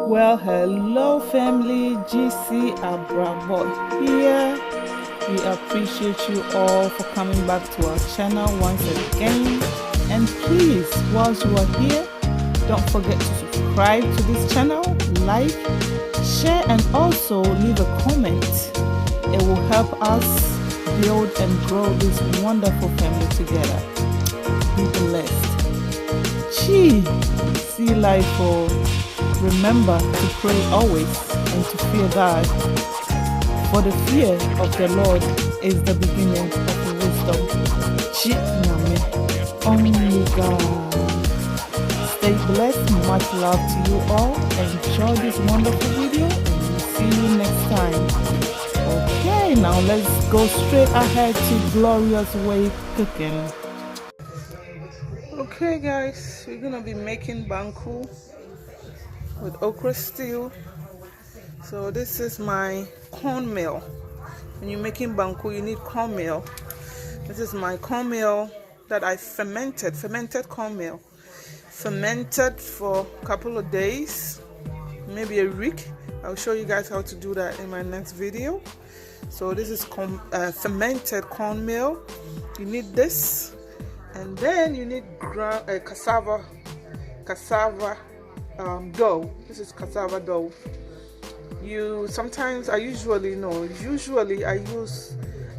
Well, hello family, GC Abrabo here. We appreciate you all for coming back to our channel once again. And please, whilst you are here, don't forget to subscribe to this channel, like, share, and also leave a comment. It will help us build and grow this wonderful family together. Be blessed. See life for. Remember to pray always and to fear God, for the fear of the Lord is the beginning of wisdom. Only God. Stay blessed. Much love to you all. Enjoy this wonderful video and we'll see you next time. Okay, now let's go straight ahead to Gloria's way cooking. Okay guys, we're gonna be making banku with okra stew. So this is my cornmeal. When you're making banku, you need cornmeal. This is my cornmeal that I fermented cornmeal. Fermented for a couple of days, maybe a week. I'll show you guys how to do that in my next video. So this is fermented cornmeal. You need this, and then you need cassava dough. This is cassava dough. Usually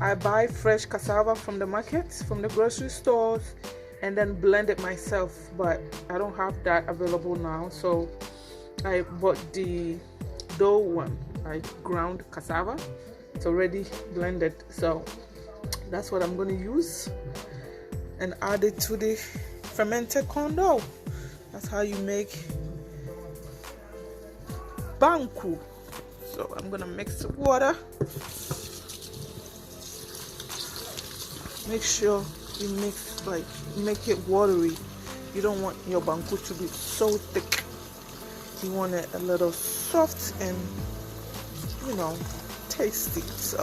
I buy fresh cassava from the market, from the grocery stores, and then blend it myself, but I don't have that available now, so I bought the dough one. I ground cassava, it's already blended, so that's what I'm going to use and add it to the fermented corn dough. That's how you make Banku. So I'm gonna mix the water. Make sure you make it watery. You don't want your Banku to be so thick. You want it a little soft and tasty. So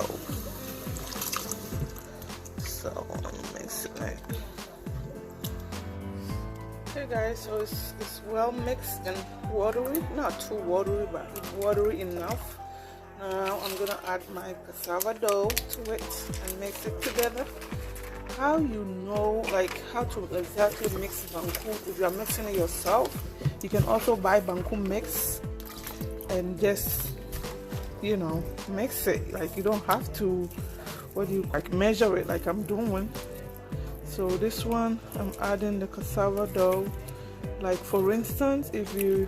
I'm gonna mix it like. Okay guys, so it's well mixed and watery, not too watery, but watery enough. Now I'm gonna add my cassava dough to it and mix it together. How you know how to exactly mix banku? If you are mixing it yourself, you can also buy banku mix and just mix it. You don't have to measure it like I'm doing. So this one, I'm adding the cassava dough. Like for instance, if you're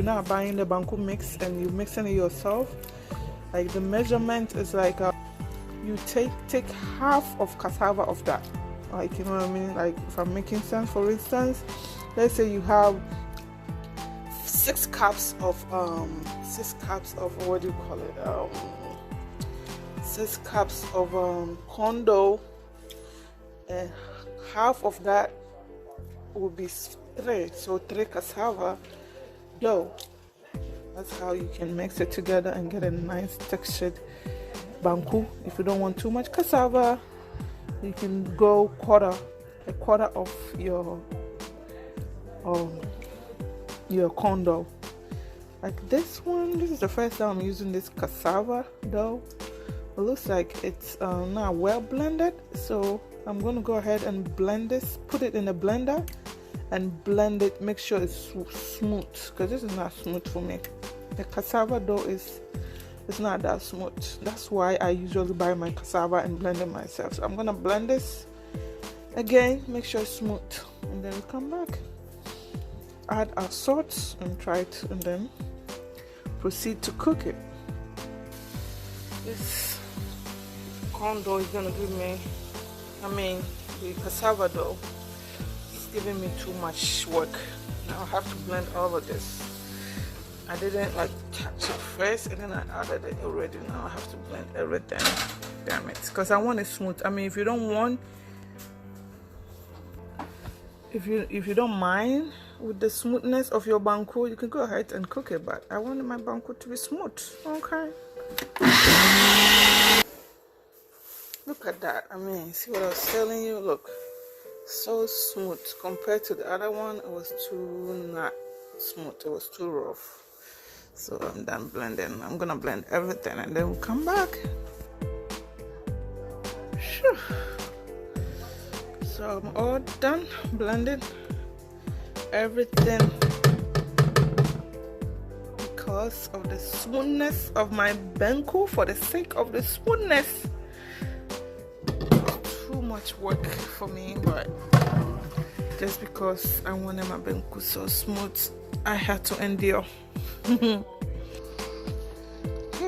not buying the banku mix and you're mixing it yourself, the measurement is you take half of cassava of that. You know what I mean? If I'm making sense, for instance, let's say you have 6 cups of what do you call it? 6 cups of corn dough, and half of that will be 3, so 3 cassava dough. That's how you can mix it together and get a nice textured banku. If you don't want too much cassava, you can go a quarter of your corn dough. Like this one, this is the first time I'm using this cassava dough. It looks like it's not well blended, so I'm going to go ahead and blend this, put it in a blender and blend it, make sure it's smooth, because this is not smooth for me. The cassava dough it's not that smooth. That's why I usually buy my cassava and blend it myself. So I'm going to blend this again, make sure it's smooth, and then we come back, add our salt and try it, and then proceed to cook it. This corn dough is going to give me, the cassava dough is giving me too much work. Now I have to blend all of this. I didn't touch it first and then I added it already. Now I have to blend everything. Damn it, because I want it smooth. If you don't want, if you don't mind with the smoothness of your banku, you can go ahead and cook it, but I wanted my banku to be smooth. Okay. Look at that. See what I was telling you? Look, so smooth compared to the other one. It was too not smooth, it was too rough. So I'm done blending. I'm gonna blend everything and then we'll come back. Sure. So I'm all done blending everything because of the smoothness of my Banku. For the sake of the smoothness, too much work for me, but just because I wanted my Banku so smooth, I had to endure. Okay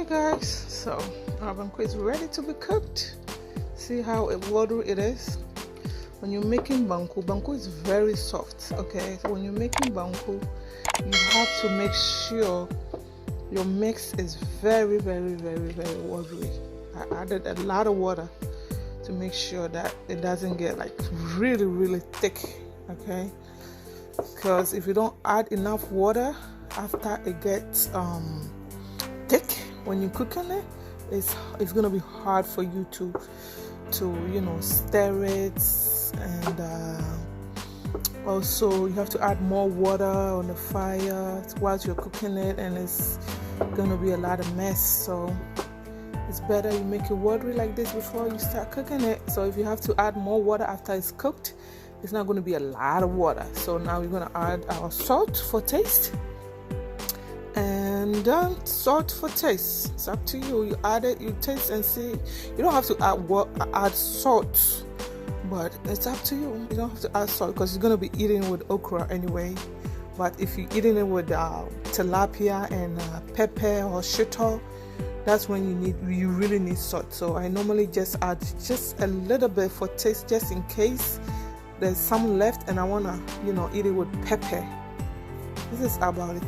guys, so our Banku is ready to be cooked. See how watery it is. When you're making Banku is very soft. Okay, so when you're making Banku, you have to make sure your mix is very watery. I added a lot of water to make sure that it doesn't get like really thick. Okay, because if you don't add enough water after it gets thick, when you're cooking it, it's gonna be hard for you to stir it, and also you have to add more water on the fire whilst you're cooking it, and it's gonna be a lot of mess. So it's better you make it watery like this before you start cooking it. So if you have to add more water after it's cooked, it's not going to be a lot of water. So now we're going to add our salt for taste, and salt for taste, it's up to you. You add it, you taste and see. You don't have to add salt, but it's up to you. You don't have to add salt because you're going to be eating with okra anyway. But if you're eating it with tilapia and pepper or shito, that's when you really need salt. So I normally just add just a little bit for taste, just in case there's some left and I wanna eat it with pepper. This is about a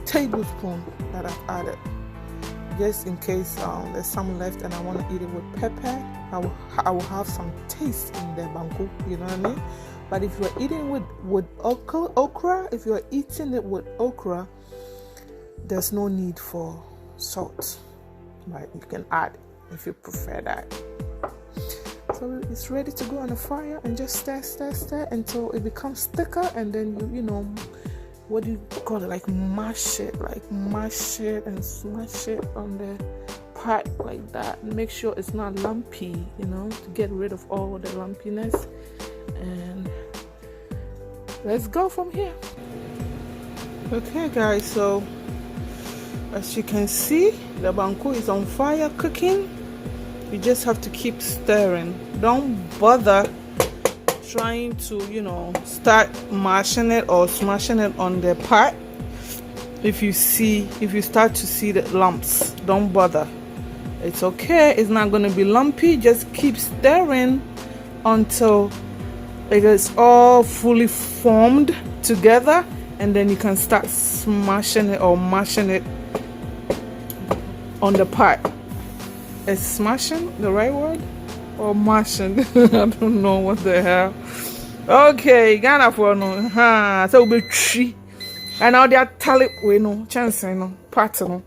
tablespoon that I've added, just in case there's some left and I want to eat it with pepper. I will have some taste in the Banku, you know what I mean? But if you're eating with okra, if you're eating it with okra, there's no need for salt, but you can add if you prefer that. So it's ready to go on the fire, and just stir until it becomes thicker, and then you what do you call it, like mash it and smash it on the pot like that. Make sure it's not lumpy, to get rid of all the lumpiness, and let's go from here. Okay guys, so as you can see, the Banku is on fire cooking. You just have to keep stirring. Don't bother trying to start mashing it or smashing it on the pot. If you start to see the lumps, don't bother. It's okay, it's not going to be lumpy. Just keep stirring until it is all fully formed together, and then you can start smashing it or mashing it on the pot. Is smashing the right word or mashing? I don't know what the hell. Okay, Ghana for no. So be tree. And now they are tally we no chance no part no.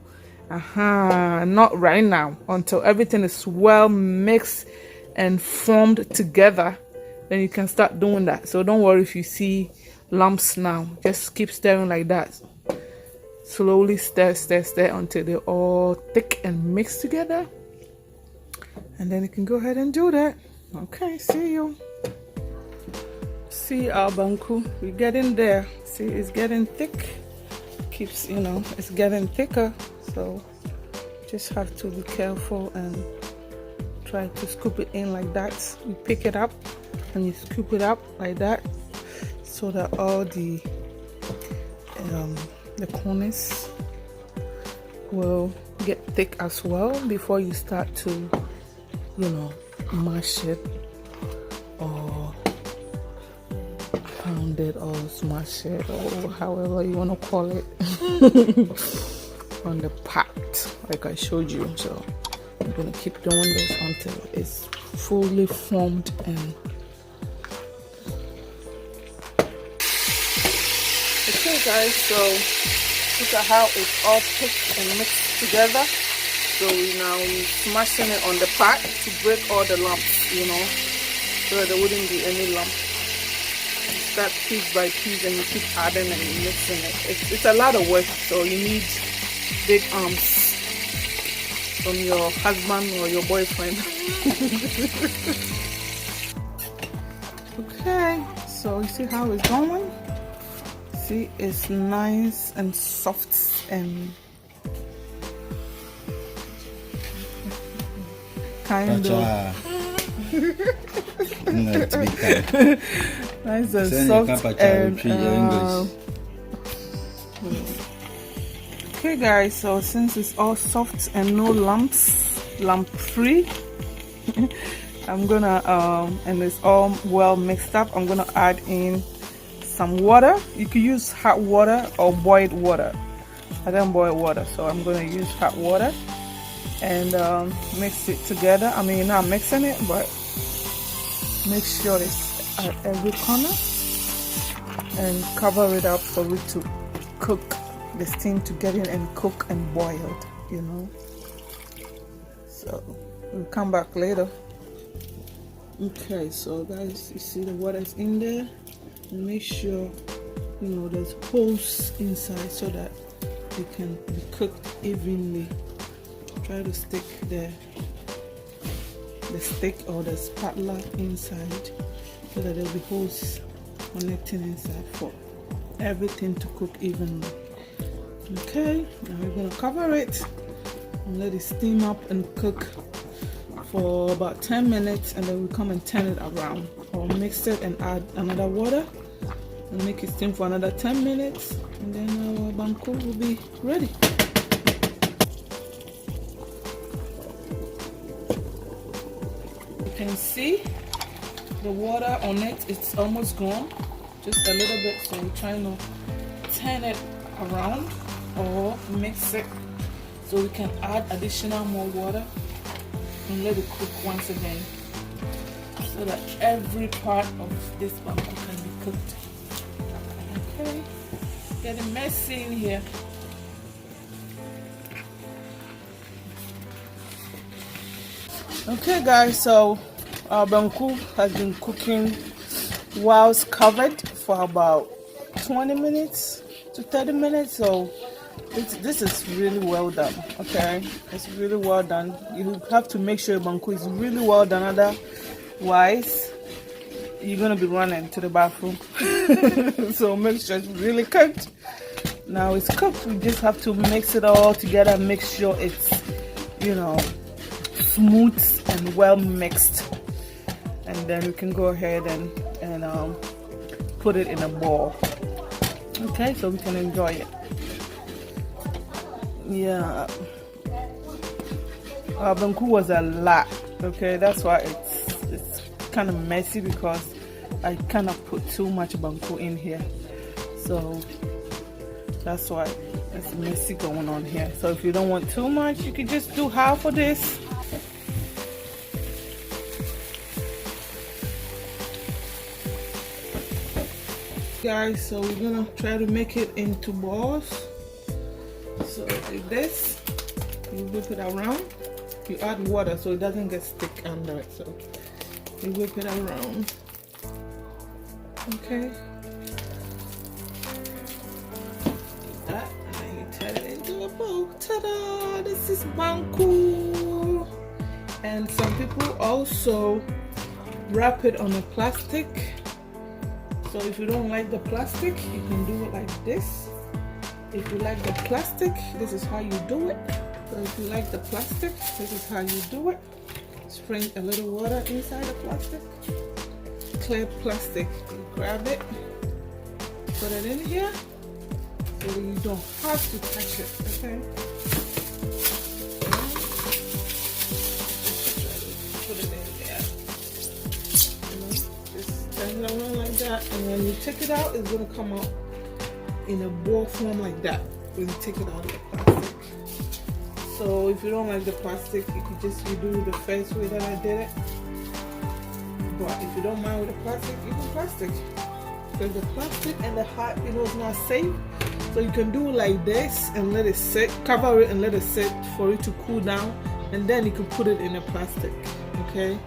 Not right now, until everything is well mixed and formed together. Then you can start doing that. So don't worry if you see lumps now. Just keep stirring like that. Slowly stir until they're all thick and mixed together. And then you can go ahead and do that. Okay, see you. See our Banku, we're getting there. See, it's getting thick. Keeps, it's getting thicker. So just have to be careful and try to scoop it in like that. You pick it up and you scoop it up like that, so that all the corners will get thick as well before you start to mash it or pound it or smash it or however you want to call it on the pot like I showed you. So I'm gonna keep doing this until it's fully formed. And okay guys, so look at how it's all picked and mixed together. So now we're smashing it on the pot to break all the lumps, so that there wouldn't be any lumps. start piece by piece and you keep adding and mixing it. It's a lot of work, so you need big arms from your husband or your boyfriend. Okay, so you see how it's going? See, it's nice and soft and kind of nice and soft and okay guys, so since it's all soft and no lumps, lump free, I'm gonna and it's all well mixed up, I'm gonna add in some water. You can use hot water or boiled water. I don't boil water, so I'm gonna use hot water and mix it together. I mean, not mixing it, but make sure it's at every corner and cover it up for it to cook, the steam to get in and cook and boiled, you know. So we'll come back later. Okay, so guys, you see the water's in there, and make sure you know there's holes inside so that it can be cooked evenly. Try to stick the stick or the spatula inside so that there'll be holes connecting inside for everything to cook evenly. Okay, now we're gonna cover it and let it steam up and cook for about 10 minutes, and then we come and turn it around or mix it and add another water and make it steam for another 10 minutes, and then our banku will be ready. You can see the water on it, it's almost gone, just a little bit, so we're trying to turn it around or mix it so we can add additional more water and let it cook once again so that every part of this banku can be cooked. Okay, getting messy in here. Okay guys, so our banku has been cooking whilst covered for about 20 minutes to 30 minutes, so this is really well done. Okay, it's really well done. You have to make sure banku is really well done, otherwise you're gonna be running to the bathroom. So make sure it's really cooked. Now it's cooked, we just have to mix it all together, make sure it's, you know, smooth and well mixed, and then we can go ahead and put it in a bowl. Okay, so we can enjoy it. Yeah, our banku was a lot. Okay, that's why it's kind of messy, because I kind of put too much banku in here, so that's why it's messy going on here. So if you don't want too much, you can just do half of this. Guys, so we're gonna try to make it into balls. So like this, you whip it around, you add water so it doesn't get stick under it, so you whip it around. Okay, that, and then you turn it into a bowl. Ta-da! This is banku. And some people also wrap it on a plastic. So if you don't like the plastic, you can do it like this. If you like the plastic, this is how you do it. So if you like the plastic, this is how you do it. Sprinkle a little water inside the plastic. Clear plastic. You grab it, put it in here, so you don't have to touch it, okay? Put it in there. You know, just turn it around like that, and when you take it out, it's gonna come out in a ball form like that when you take it out of the plastic. So if you don't like the plastic, you could just do the first way that I did it. But if you don't mind with the plastic, you can plastic. Because the plastic and the hot, you know, is not safe. So you can do it like this and let it sit, cover it and let it sit for it to cool down, and then you can put it in a plastic. Okay,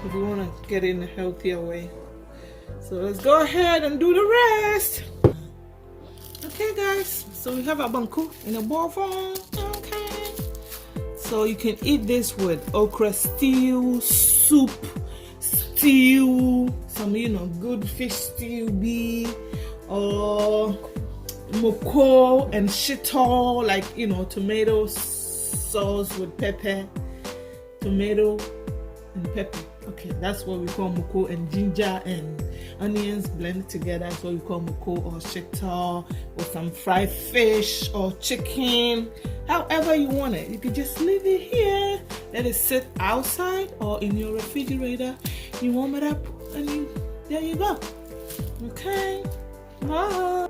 if you want to get it in a healthier way. So let's go ahead and do the rest. Okay guys, so we have our banku in a bowl form. Okay, so you can eat this with okra stew, soup, stew, some good fish stew be, or moko and shito, like tomato sauce with pepper, tomato and pepper. Okay, that's what we call moko, and ginger and onions blended together. That's what we call moko or shita, or some fried fish or chicken. However you want it. You can just leave it here, let it sit outside or in your refrigerator. You warm it up and there you go. Okay, bye.